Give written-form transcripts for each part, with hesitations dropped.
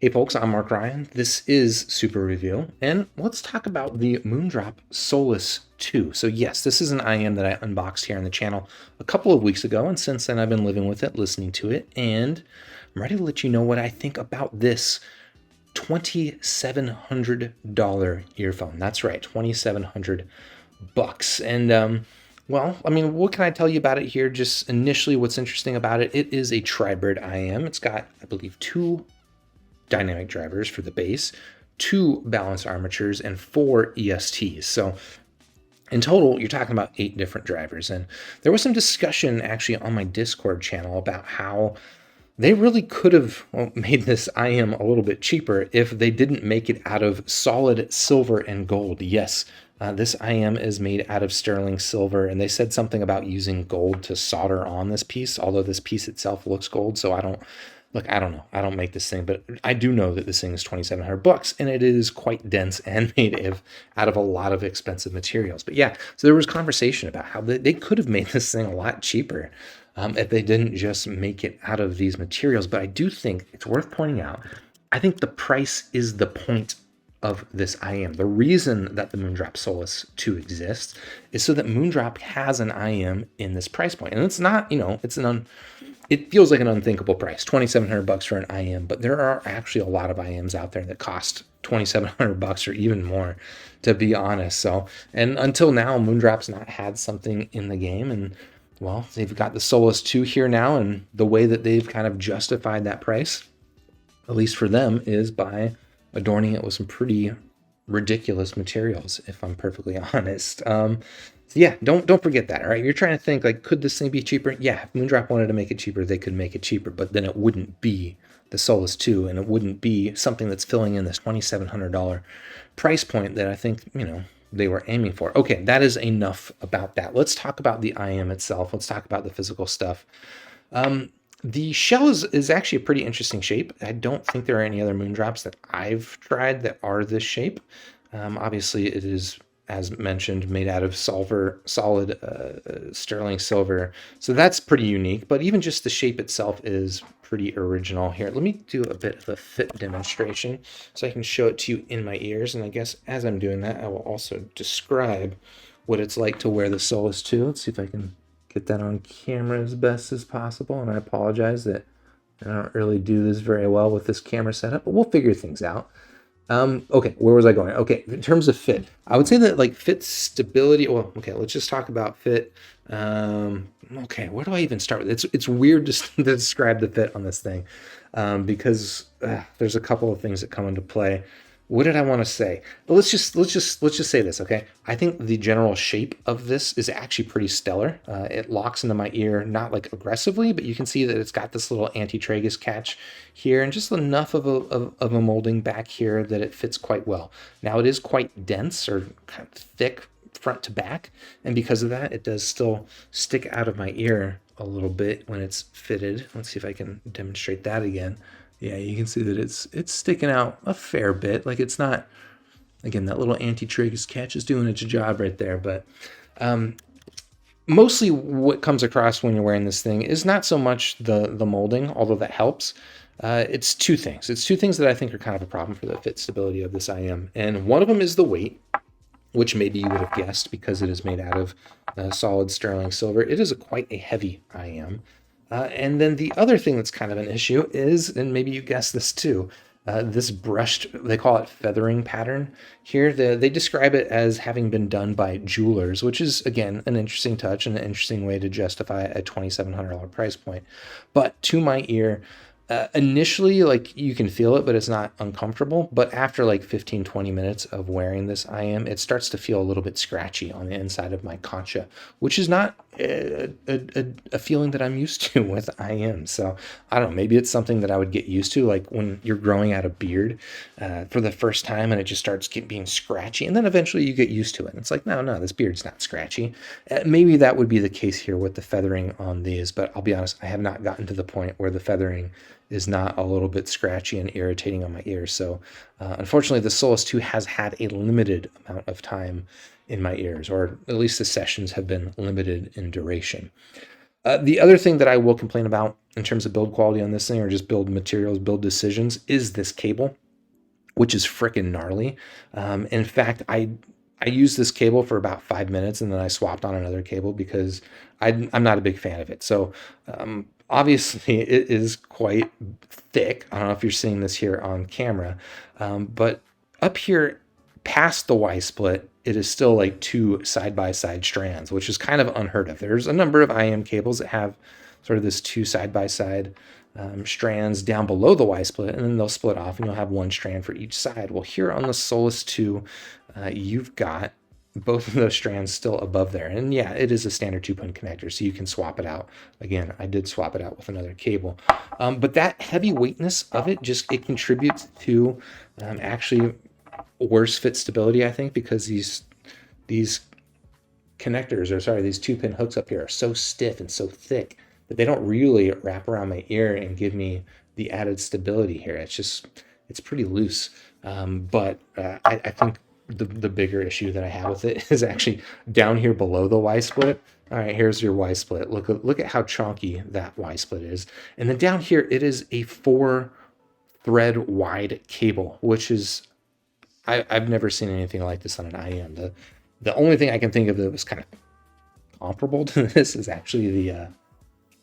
Hey folks, I'm Mark Ryan. This is Super Review, and let's talk about the Moondrop Solis 2. So yes, this is an IM that I unboxed here on the channel a couple of weeks ago, and since then I've been living with it, listening to it, and I'm ready to let you know what I think about this $2,700 earphone. That's right, 2,700 bucks. And well, I mean, what can I tell you about it here? Just initially, what's interesting about it, it is a tri-bred IM. It's got, I believe, two dynamic drivers for the bass, two balanced armatures, and four ESTs. So in total, you're talking about 8 different drivers. And there was some discussion actually on my Discord channel about how they really could have made this IM a little bit cheaper if they didn't make it out of solid silver and gold. Yes, this IM is made out of sterling silver, and they said something about using gold to solder on this piece, although this piece itself looks gold, so I don't know. I don't make this thing, but I do know that this thing is 2,700 bucks, and it is quite dense and made out of a lot of expensive materials. But yeah, so there was conversation about how they could have made this thing a lot cheaper if they didn't just make it out of these materials. But I do think it's worth pointing out, I think the price is the point of this IM. The reason that the Moondrop Solis 2 exists is so that Moondrop has an IM in this price point. And it's not, it feels like an unthinkable price, 2,700 bucks for an IM, but there are actually a lot of IMs out there that cost 2,700 bucks or even more, to be honest. So, and until now, Moondrop's not had something in the game, and well, they've got the Solis 2 here now, and the way that they've kind of justified that price, at least for them, is by adorning it with some pretty ridiculous materials, if I'm perfectly honest. So yeah, don't forget that. All right, you're trying to think like, could this thing be cheaper? Yeah, if Moondrop wanted to make it cheaper, they could make it cheaper, but then it wouldn't be the Solis 2, and it wouldn't be something that's filling in this $2,700 price point that I think they were aiming for. Okay, that is enough about that. Let's talk about the IM itself. Let's talk about the physical stuff. The shell is actually a pretty interesting shape. I don't think there are any other Moondrops that I've tried that are this shape. Obviously, it is, as mentioned, made out of solid sterling silver. So that's pretty unique, but even just the shape itself is pretty original. Here, let me do a bit of a fit demonstration so I can show it to you in my ears. And I guess as I'm doing that, I will also describe what it's like to wear the Solis 2. Let's see if I can get that on camera as best as possible. And I apologize that I don't really do this very well with this camera setup, but we'll figure things out. Okay, where was I going? Okay, in terms of fit, I would say that like fit stability. Well, okay, let's just talk about fit. Okay, where do I even start with? It's weird to describe the fit on this thing because there's a couple of things that come into play. What did I want to say? But let's just say this, okay? I think the general shape of this is actually pretty stellar. It locks into my ear, not like aggressively, but you can see that it's got this little anti-tragus catch here, and just enough of a molding back here that it fits quite well. Now it is quite dense or kind of thick front to back, and because of that, it does still stick out of my ear a little bit when it's fitted. Let's see if I can demonstrate that again. Yeah, you can see that it's sticking out a fair bit. Like, it's not, again, that little anti-tragus catch is doing its job right there. But mostly what comes across when you're wearing this thing is not so much the molding, although that helps. It's two things. It's two things that I think are kind of a problem for the fit stability of this IM. And one of them is the weight, which maybe you would have guessed because it is made out of solid sterling silver. It is quite a heavy IM. And then the other thing that's kind of an issue is, and maybe you guessed this too, this brushed, they call it feathering pattern here. They describe it as having been done by jewelers, which is, again, an interesting touch and an interesting way to justify a $2,700 price point. But to my ear, initially, like, you can feel it, but it's not uncomfortable. But after like 15-20 minutes of wearing this IM, it starts to feel a little bit scratchy on the inside of my concha, which is not a feeling that I'm used to with IM. So I don't know, maybe it's something that I would get used to, like when you're growing out a beard for the first time and it just starts being scratchy, and then eventually you get used to it. And it's like, no, this beard's not scratchy. Maybe that would be the case here with the feathering on these, but I'll be honest, I have not gotten to the point where the feathering is not a little bit scratchy and irritating on my ears. So unfortunately, the Solis 2 has had a limited amount of time in my ears, or at least the sessions have been limited in duration. The other thing that I will complain about in terms of build quality on this thing, or just build materials, build decisions, is this cable, which is freaking gnarly. In fact, I used this cable for about 5 minutes and then I swapped on another cable because I'm not a big fan of it. So obviously it is quite thick. I don't know if you're seeing this here on camera, but up here past the Y split, it is still like two side-by-side strands, which is kind of unheard of. There's a number of IM cables that have sort of this two side-by-side strands down below the Y split, and then they'll split off and you'll have one strand for each side. Well, here on the Solis 2, you've got both of those strands still above there. And yeah, it is a standard 2-pin connector, so you can swap it out. Again, I did swap it out with another cable. But that heavy weightness of it, it contributes to actually worse fit stability, I think, because these connectors, or sorry, these 2-pin hooks up here are so stiff and so thick that they don't really wrap around my ear and give me the added stability here. It's pretty loose. But I think the bigger issue that I have with it is actually down here below the Y split. All right, here's your Y split. Look at how chonky that Y split is. And then down here, it is a 4-thread wide cable, which is, I've never seen anything like this on an IM. The only thing I can think of that was kind of comparable to this is actually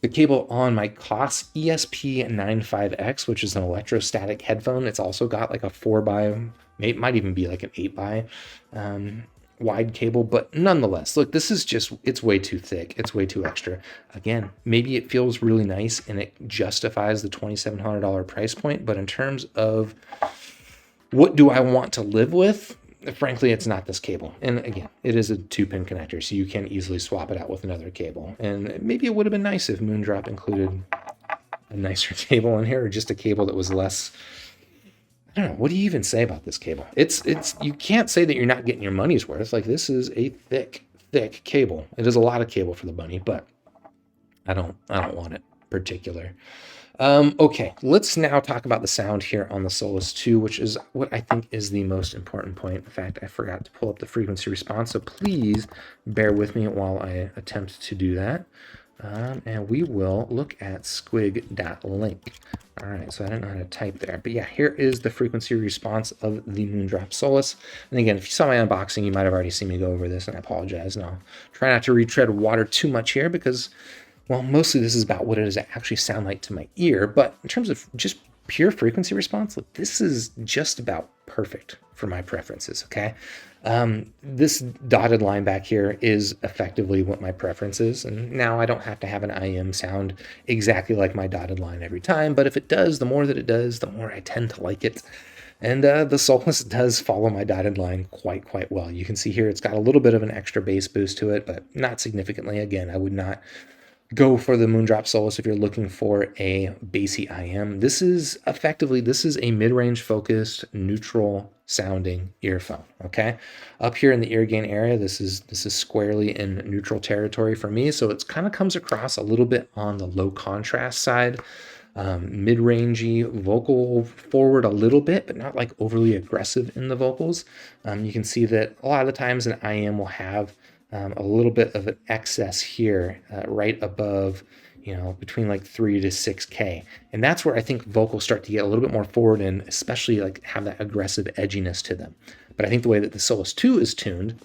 the cable on my Koss ESP95X, which is an electrostatic headphone. It's also got like a 4x, might even be like an 8x wide cable, but nonetheless, look, this is just, it's way too thick. It's way too extra. Again, maybe it feels really nice and it justifies the $2,700 price point, but in terms of what do I want to live with, frankly, it's not this cable. And again, it is a 2-pin connector, so you can easily swap it out with another cable. And maybe it would have been nice if Moondrop included a nicer cable in here, or just a cable that was less, I don't know, what do you even say about this cable? It's you can't say that you're not getting your money's worth. Like, this is a thick cable. It is a lot of cable for the money, but I don't want it particular. Okay, let's now talk about the sound here on the Solis 2, which is what I think is the most important point. In fact, I forgot to pull up the frequency response, so please bear with me while I attempt to do that. And we will look at squig.link. All right, so I don't know how to type there. But yeah, here is the frequency response of the Moondrop Solis. And again, if you saw my unboxing, you might have already seen me go over this, and I apologize. And I'll try not to retread water too much here because, well, mostly this is about what it does actually sound like to my ear. But in terms of just pure frequency response, look, this is just about perfect for my preferences, okay? This dotted line back here is effectively what my preference is. And now I don't have to have an IM sound exactly like my dotted line every time. But if it does, the more that it does, the more I tend to like it. And the Solis does follow my dotted line quite well. You can see here it's got a little bit of an extra bass boost to it, but not significantly. Again, I would not go for the Moondrop Solis if you're looking for a bassy IM. This is a mid-range focused, neutral sounding earphone, okay? Up here in the ear gain area, this is squarely in neutral territory for me, so it kind of comes across a little bit on the low contrast side. Mid-rangey, vocal forward a little bit, but not like overly aggressive in the vocals. You can see that a lot of the times an IM will have a little bit of an excess here, right above, between like 3 to 6K. And that's where I think vocals start to get a little bit more forward and especially like have that aggressive edginess to them. But I think the way that the Solis 2 is tuned,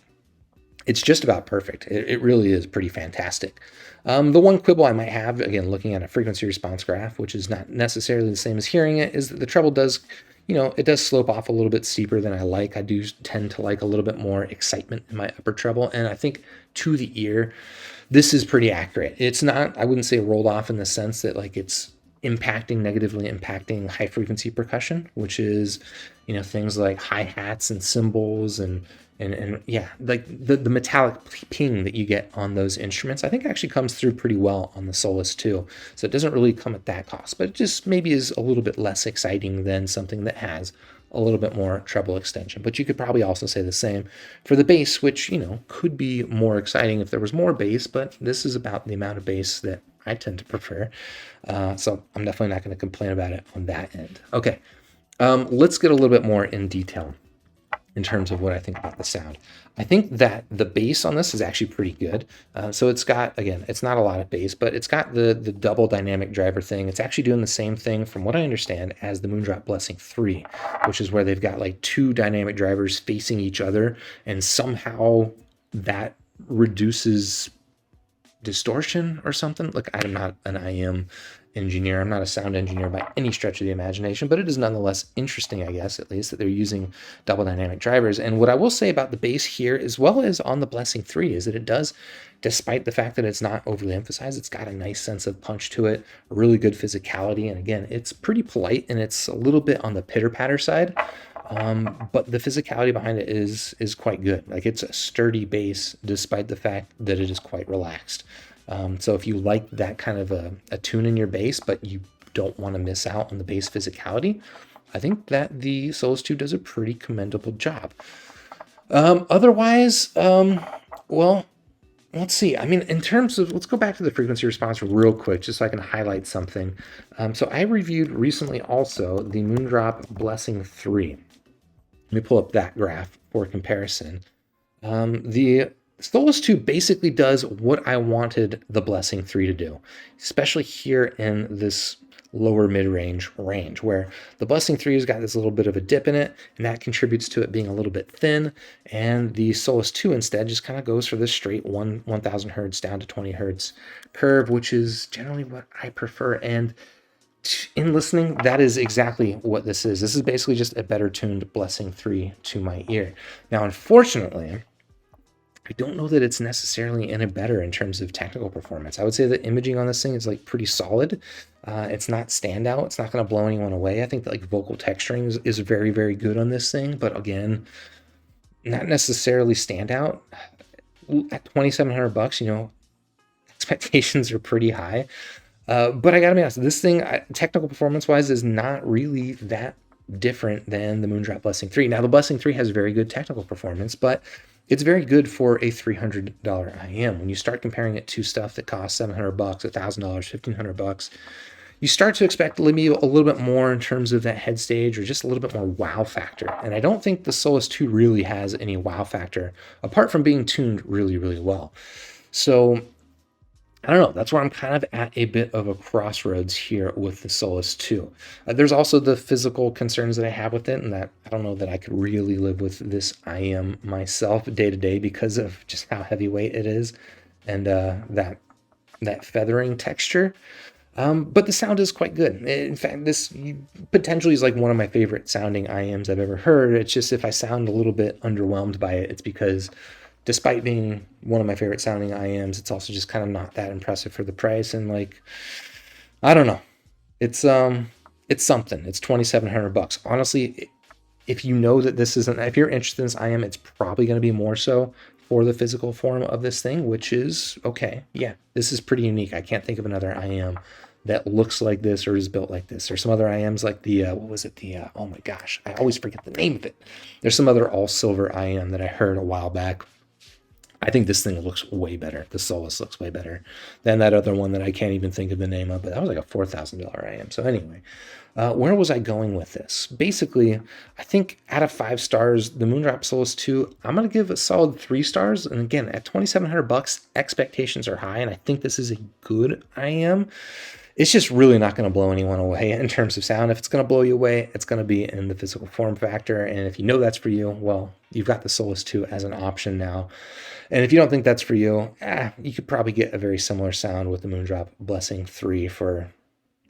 it's just about perfect. It really is pretty fantastic. The one quibble I might have, again, looking at a frequency response graph, which is not necessarily the same as hearing it, is that the treble does, it does slope off a little bit steeper than I like. I do tend to like a little bit more excitement in my upper treble. And I think to the ear, this is pretty accurate. It's not, I wouldn't say rolled off in the sense that like it's negatively impacting high frequency percussion, which is, things like hi-hats and cymbals and yeah, like the metallic ping that you get on those instruments, I think actually comes through pretty well on the Solis too. So it doesn't really come at that cost, but it just maybe is a little bit less exciting than something that has a little bit more treble extension. But you could probably also say the same for the bass, which, could be more exciting if there was more bass, but this is about the amount of bass that I tend to prefer. So I'm definitely not going to complain about it on that end. Okay, let's get a little bit more in detail. in terms of what I think about the sound. I think that the bass on this is actually pretty good. So it's got, again, it's not a lot of bass, but it's got the double dynamic driver thing. It's actually doing the same thing, from what I understand, as the Moondrop Blessing 3, which is where they've got like two dynamic drivers facing each other, and somehow that reduces distortion or something. Look, I'm not an IM engineer. I'm not a sound engineer by any stretch of the imagination, but it is nonetheless interesting, I guess, at least, that they're using double dynamic drivers. And what I will say about the bass here, as well as on the Blessing 3, is that it does, despite the fact that it's not overly emphasized, it's got a nice sense of punch to it, a really good physicality. And again, it's pretty polite, and it's a little bit on the pitter-patter side. But the physicality behind it is quite good. Like, it's a sturdy bass, despite the fact that it is quite relaxed. So if you like that kind of a tune in your bass, but you don't want to miss out on the bass physicality, I think that the Solis 2 does a pretty commendable job. Otherwise, well, let's see. I mean, in terms of, let's go back to the frequency response real quick, just so I can highlight something. So I reviewed recently also the Moondrop Blessing 3. Let me pull up that graph for comparison. The Solis 2 basically does what I wanted the Blessing 3 to do, especially here in this lower mid-range range, where the Blessing 3 has got this little bit of a dip in it, and that contributes to it being a little bit thin, and the Solis 2 instead just kind of goes for this straight 1000 hertz down to 20 hertz curve, which is generally what I prefer. And in listening, that is exactly what this is. This is basically just a better tuned Blessing 3 to my ear. Now, unfortunately, I don't know that it's necessarily any better in terms of technical performance. I would say that imaging on this thing is like pretty solid. It's not standout. It's not going to blow anyone away. I think that like vocal texturing is very, very good on this thing, but again, not necessarily standout. At $2,700, you know, expectations are pretty high. But I gotta be honest, this thing, technical performance-wise, is not really that different than the Moondrop Blessing 3. Now, the Blessing 3 has very good technical performance, but it's very good for a $300 IM. When you start comparing it to stuff that costs $700, $1,000, $1,500, you start to expect maybe a little bit more in terms of that head stage, or just a little bit more wow factor. And I don't think the Solis 2 really has any wow factor, apart from being tuned really, really well. So I don't know. That's where I'm kind of at a bit of a crossroads here with the Solis 2. There's also the physical concerns that I have with it, and that I don't know that I could really live with this IM myself day to day because of just how heavyweight it is, and that feathering texture. But the sound is quite good. In fact, this potentially is like one of my favorite sounding IMs I've ever heard. It's just, if I sound a little bit underwhelmed by it, it's because despite being one of my favorite sounding IMs, it's also just kind of not that impressive for the price. And like, I don't know. It's something. It's $2,700. Honestly, if you know that this isn't, if you're interested in this IM, it's probably going to be more so for the physical form of this thing, which is okay. Yeah, this is pretty unique. I can't think of another IM that looks like this or is built like this. There's some other IMs like the, what was it? The, oh my gosh, I always forget the name of it. There's some other all silver IM that I heard a while back. I think this thing looks way better. The Solis looks way better than that other one that I can't even think of the name of, but that was like a $4,000 IM. So anyway, where was I going with this? Basically, I think out of 5 stars, the Moondrop Solis 2, I'm going to give a solid 3 stars. And again, at $2,700, expectations are high, and I think this is a good IM. It's just really not going to blow anyone away in terms of sound. If it's going to blow you away, it's going to be in the physical form factor. And if you know that's for you, well, you've got the Solis 2 as an option now. And if you don't think that's for you, you could probably get a very similar sound with the Moondrop Blessing 3 for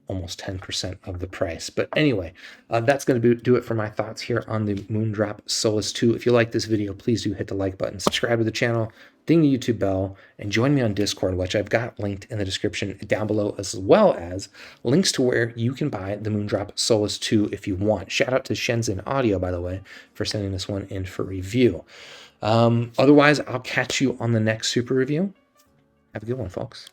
almost 10% of the price. But anyway, that's going to do it for my thoughts here on the Moondrop Solis 2. If you like this video, please do hit the like button, subscribe to the channel, ding the YouTube bell, and join me on Discord, which I've got linked in the description down below, as well as links to where you can buy the Moondrop Solis 2 if you want. Shout out to Shenzhen Audio, by the way, for sending this one in for review. Otherwise, I'll catch you on the next super review. Have a good one, folks.